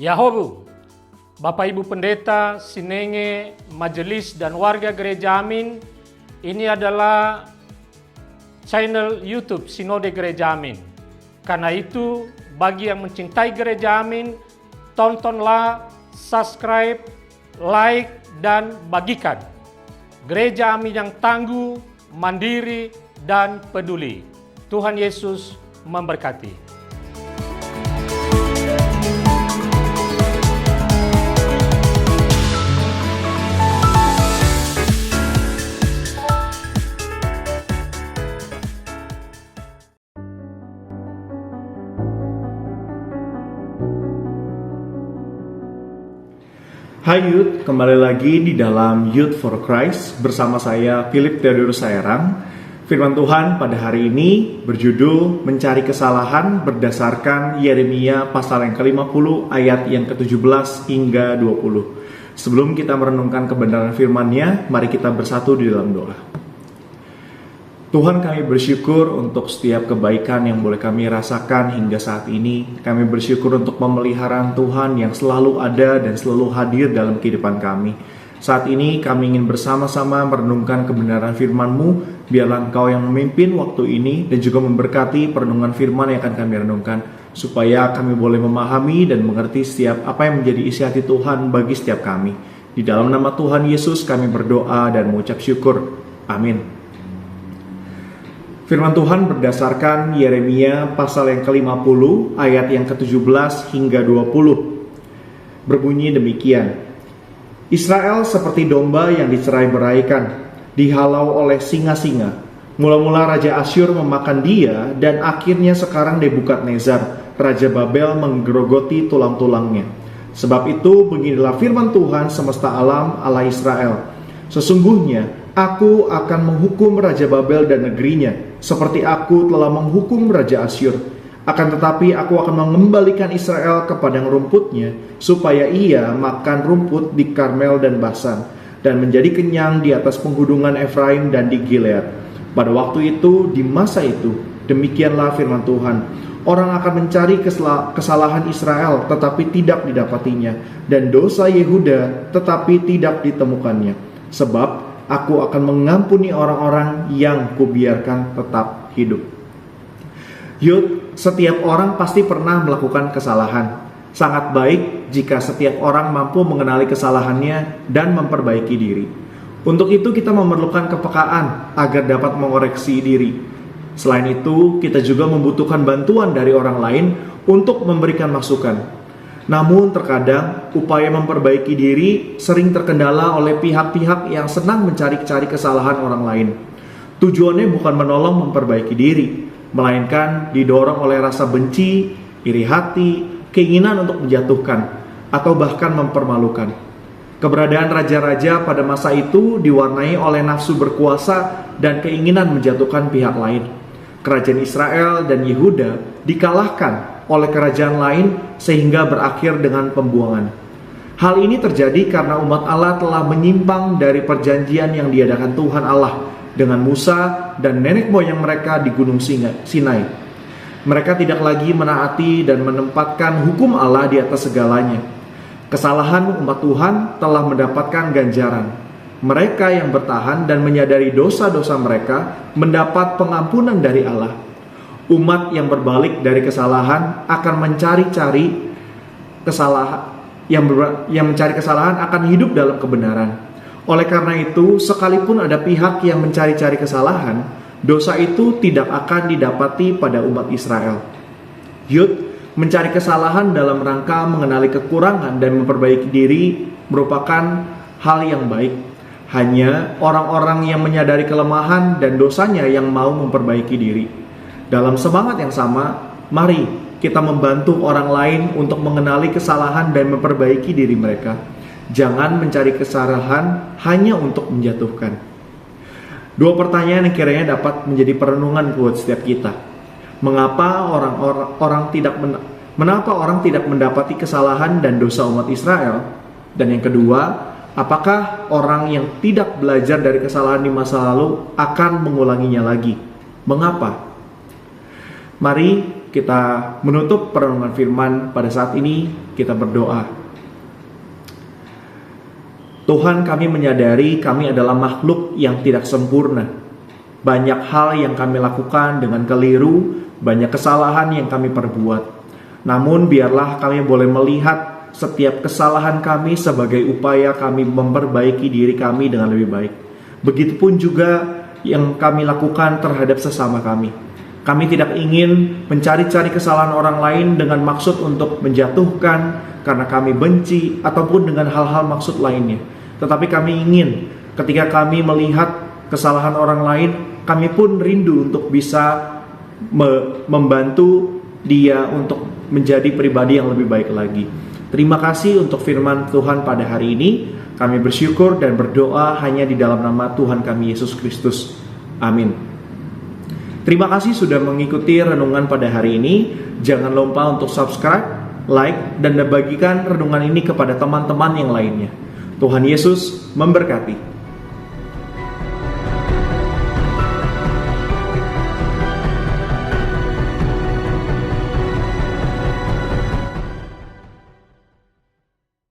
Yahobu, Bapak Ibu Pendeta, Sinenge, Majelis dan warga Gereja Amin, ini adalah channel YouTube Sinode Gereja Amin. Karena itu, bagi yang mencintai Gereja Amin, tontonlah, subscribe, like, dan bagikan. Gereja Amin yang tangguh, mandiri, dan peduli. Tuhan Yesus memberkati. Hai Youth, kembali lagi di dalam Youth for Christ bersama saya Philip Theodorus Sayarang. Firman Tuhan pada hari ini berjudul Mencari Kesalahan berdasarkan Yeremia pasal yang ke-50 ayat yang ke-17 hingga 20. Sebelum kita merenungkan kebenaran firman-Nya, mari kita bersatu di dalam doa. Tuhan, kami bersyukur untuk setiap kebaikan yang boleh kami rasakan hingga saat ini. Kami bersyukur untuk pemeliharaan Tuhan yang selalu ada dan selalu hadir dalam kehidupan kami. Saat ini kami ingin bersama-sama merenungkan kebenaran firman-Mu. Biarlah Engkau yang memimpin waktu ini dan juga memberkati perenungan firman yang akan kami renungkan, supaya kami boleh memahami dan mengerti setiap apa yang menjadi isi hati Tuhan bagi setiap kami. Di dalam nama Tuhan Yesus kami berdoa dan mengucap syukur. Amin. Firman Tuhan berdasarkan Yeremia pasal yang ke-50 ayat yang ke-17 hingga 20. Berbunyi demikian. Israel seperti domba yang dicerai-beraikan, dihalau oleh singa-singa. Mula-mula Raja Asyur memakan dia, dan akhirnya sekarang Nebukadnezar, Raja Babel menggerogoti tulang-tulangnya. Sebab itu beginilah firman Tuhan semesta alam Allah Israel. Sesungguhnya Aku akan menghukum Raja Babel dan negerinya, seperti aku telah menghukum Raja Asyur. Akan tetapi aku akan mengembalikan Israel ke padang rumputnya, supaya ia makan rumput di Karmel dan Basan, dan menjadi kenyang di atas penghudungan Efraim dan di Gilead. Pada waktu itu, di masa itu, demikianlah firman Tuhan. Orang akan mencari kesalahan Israel, tetapi tidak didapatinya, dan dosa Yehuda, tetapi tidak ditemukannya. Sebab Aku akan mengampuni orang-orang yang kubiarkan tetap hidup. Youth, setiap orang pasti pernah melakukan kesalahan. Sangat baik jika setiap orang mampu mengenali kesalahannya dan memperbaiki diri. Untuk itu kita memerlukan kepekaan agar dapat mengoreksi diri. Selain itu, kita juga membutuhkan bantuan dari orang lain untuk memberikan masukan. Namun terkadang upaya memperbaiki diri sering terkendala oleh pihak-pihak yang senang mencari-cari kesalahan orang lain. Tujuannya bukan menolong memperbaiki diri, melainkan didorong oleh rasa benci, iri hati, keinginan untuk menjatuhkan, atau bahkan mempermalukan. Keberadaan raja-raja pada masa itu diwarnai oleh nafsu berkuasa dan keinginan menjatuhkan pihak lain. Kerajaan Israel dan Yehuda dikalahkan oleh kerajaan lain sehingga berakhir dengan pembuangan. Hal ini terjadi karena umat Allah telah menyimpang dari perjanjian yang diadakan Tuhan Allah dengan Musa dan nenek moyang mereka di Gunung Sinai. Mereka tidak lagi menaati dan menempatkan hukum Allah di atas segalanya. Kesalahan umat Tuhan telah mendapatkan ganjaran. Mereka yang bertahan dan menyadari dosa-dosa mereka mendapat pengampunan dari Allah. Umat yang berbalik dari kesalahan akan mencari-cari kesalahan, yang mencari kesalahan akan hidup dalam kebenaran. Oleh karena itu, sekalipun ada pihak yang mencari-cari kesalahan, dosa itu tidak akan didapati pada umat Israel. Youth, mencari kesalahan dalam rangka mengenali kekurangan dan memperbaiki diri merupakan hal yang baik. Hanya orang-orang yang menyadari kelemahan dan dosanya yang mau memperbaiki diri. Dalam semangat yang sama, mari kita membantu orang lain untuk mengenali kesalahan dan memperbaiki diri mereka. Jangan mencari kesalahan hanya untuk menjatuhkan. Dua pertanyaan yang kiranya dapat menjadi perenungan buat setiap kita. Mengapa orang tidak mendapati kesalahan dan dosa umat Israel? Dan yang kedua, apakah orang yang tidak belajar dari kesalahan di masa lalu akan mengulanginya lagi? Mengapa? Mari kita menutup perenungan firman pada saat ini kita berdoa. Tuhan, kami menyadari kami adalah makhluk yang tidak sempurna. Banyak hal yang kami lakukan dengan keliru, banyak kesalahan yang kami perbuat. Namun biarlah kami boleh melihat setiap kesalahan kami sebagai upaya kami memperbaiki diri kami dengan lebih baik. Begitupun juga yang kami lakukan terhadap sesama kami. Kami tidak ingin mencari-cari kesalahan orang lain dengan maksud untuk menjatuhkan karena kami benci ataupun dengan hal-hal maksud lainnya. Tetapi kami ingin ketika kami melihat kesalahan orang lain, kami pun rindu untuk bisa membantu dia untuk menjadi pribadi yang lebih baik lagi. Terima kasih untuk firman Tuhan pada hari ini. Kami bersyukur dan berdoa hanya di dalam nama Tuhan kami Yesus Kristus. Amin. Terima kasih sudah mengikuti renungan pada hari ini. Jangan lupa untuk subscribe, like, dan bagikan renungan ini kepada teman-teman yang lainnya. Tuhan Yesus memberkati.